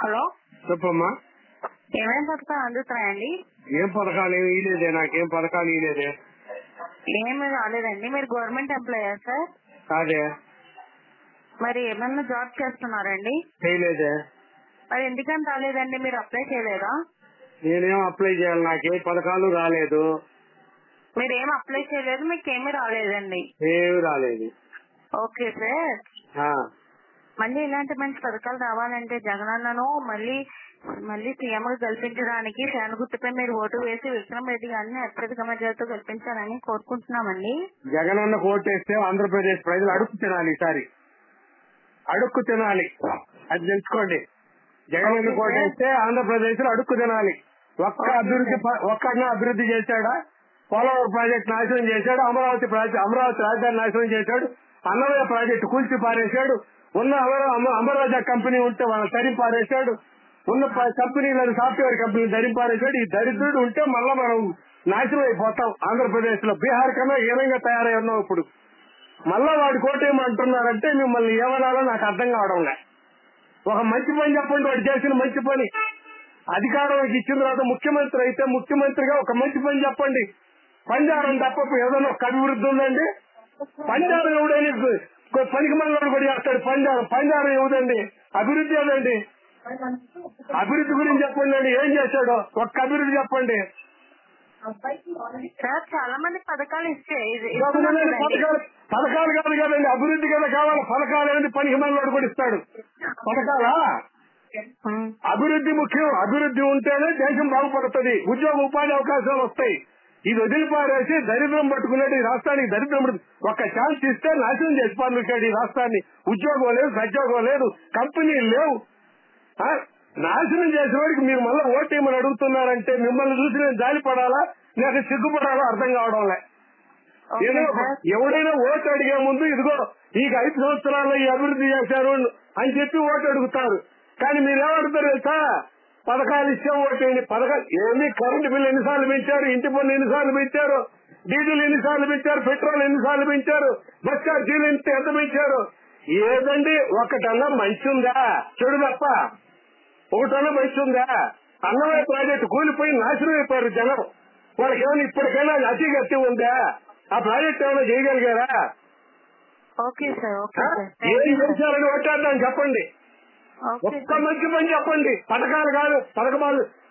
Hello చెప్పమ్మా. ఏమేమి పథకాలు అందుతున్నాయండి? ఏం పథకాలు ఏమి ఇలేదే, నాకేం పథకాలు ఇలేదే. ఏమి రాలేదండి. మీరు గవర్నమెంట్ ఎంప్లాయా సార్? కాదే. మరి ఏమన్నా జాబ్ చేస్తున్నారండి? చేయలేదే. మరి ఎందుకని రాలేదండి? మీరు అప్లై చేయలేదా? నేనేం అప్లై చేయాలి, నాకేం పథకాలు రాలేదు. మీరు ఏం అప్లై చేయలేదు, మీకు ఏమీ రాలేదండి. ఏమి రాలేదు. Okay sir. మళ్ళీ ఇలాంటి మంచి పథకాలు రావాలంటే జగనన్నను మళ్ళీ సీఎం గా గెలిపించడానికి ఫ్యాన్ గుర్తుపై మీరు ఓటు వేసి విక్రమ్ రెడ్డి గారిని అత్యధిక మెజార్టీతో గెలిపించాలని కోరుకుంటున్నామండి. జగనన్న ఓటేస్తే ఆంధ్రప్రదేశ్ ప్రజలు అడుక్కు తినాలి. ఈసారి అడుక్కు తినాలి, అది తెలుసుకోండి. జగనన్న ఓటేస్తే ఆంధ్రప్రదేశ్ లో అడుక్కు తినాలి. ఒక్కడిని అభివృద్ధి చేశాడా? పోలవరం ప్రాజెక్టు నాశనం చేశాడు. అమరావతి రాజధాని నాశనం చేశాడు. అన్నమయ్య ప్రాజెక్టు కూల్చి పారేశాడు. ఉన్న అమరాజా కంపెనీ ఉంటే వాళ్ళని తరి పారేశాడు. ఉన్న కంపెనీలను సాఫ్ట్వేర్ కంపెనీలు తరి పారేశాడు. ఈ దరిద్రుడు ఉంటే మళ్ళా మనం నాశనం అయిపోతాం. ఆంధ్రప్రదేశ్ లో బీహార్ కన్నా హీనంగా తయారై ఉన్నాం. ఇప్పుడు మళ్ళా వాడి కోటేమంటున్నారంటే మిమ్మల్ని ఏమనాలో నాకు అర్థం కావడం లే. ఒక మంచి పని చెప్పండి, వాడు చేసిన మంచి పని. అధికారం ఇచ్చిన తర్వాత ముఖ్యమంత్రి అయితే ముఖ్యమంత్రిగా ఒక మంచి పని చెప్పండి. పంజారం తప్ప ఏదైనా ఒక అభివృద్ధి ఉందండి? పంజారం ఎవడని పనికి మనలో కూడా చేస్తాడు. పంజారం ఏదండి? అభివృద్ధి ఏదండి? అభివృద్ధి గురించి చెప్పండి అండి. ఏం చేశాడో ఒక్క అభివృద్ధి చెప్పండి. సార్ చాలా మంది పథకాలు పథకాలు కాదు కదండి, అభివృద్ధి కదా కావాలి. పథకాలు ఏంటి? పనికి మనలో కూడా ఇస్తాడు పథకాలా? అభివృద్ధి ముఖ్యం. అభివృద్ధి ఉంటేనే దేశం బాగుపడుతుంది, ఉద్యోగ ఉపాధి అవకాశాలు వస్తాయి. ఇది వదిలిపారేసి దరిద్రం పట్టుకునేది ఈ రాష్ట్రానికి. దరిద్రం ఒక్క ఛాన్స్ ఇస్తే నాశనం చేసి పారుతాడు ఈ రాష్ట్రాన్ని. ఉద్యోగం లేదు, సద్యోగం లేదు, కంపెనీలు లేవు. నాశనం చేసే వాడికి మీరు మళ్ళీ ఓటేమని అడుగుతున్నారంటే మిమ్మల్ని చూసి నేను జాలిపడాలా లేక సిగ్గుపడాలా అర్థం కావడంలే. ఎవడైనా ఓటు అడిగే ముందు ఇదిగో ఈ 5 సంవత్సరాల్లో ఈ అభివృద్ధి చేశారు అని చెప్పి ఓటు అడుగుతారు. కానీ మీరేమడుగుతారు తెలుసా? పథకాలు ఇచ్చే ఓటేయండి. పథకాలు ఏమి? కరెంటు బిల్లు ఎన్నిసార్లు పెంచారు, ఇంటి పన్ను ఎన్నిసార్లు పెంచారు, డీజిల్ ఎన్నిసార్లు పెంచారు, పెట్రోల్ ఎన్నిసార్లు పెంచారు, బస్ ఛార్జీలు ఎంత పెంచారు? ఏదండి ఒకటన్నా మంచి ఉందా? చెడు తప్ప ఒకటన్నా మంచి ఉందా? అన్నమయ్య ప్రాజెక్టు కూలిపోయి నాశనం అయిపోయారు జనం. వాళ్ళకి ఏమైనా ఇప్పటికైనా అతి గట్టి ఉందా? ఆ ప్రాజెక్ట్ ఏమైనా చేయగలిగారా? ఏం చేశారని ఓటేద్దాం చెప్పండి. ఒక్క మంచి పని చెప్పండి. పథకాలు కాదు,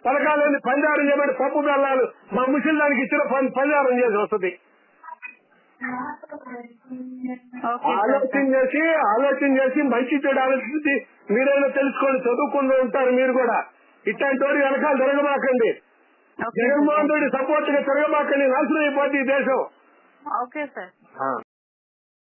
పథకాలని పంజారం చేయబడి పప్పు బెల్లాలు మా ముసలి దానికి ఇచ్చిన పంజారం చేసి వస్తుంది. ఆలోచన చేసి మంచి చెడు ఆలోచించి మీరైనా తెలుసుకోండి. చదువుకుంటూ ఉంటారు మీరు కూడా. ఇట్లాంటి వాడు వెనకాల తిరగబాకండి. జగన్మోహన్ రెడ్డి సపోర్ట్ గా తిరగబాకండి. నాశనం అయిపోద్ది ఈ దేశం.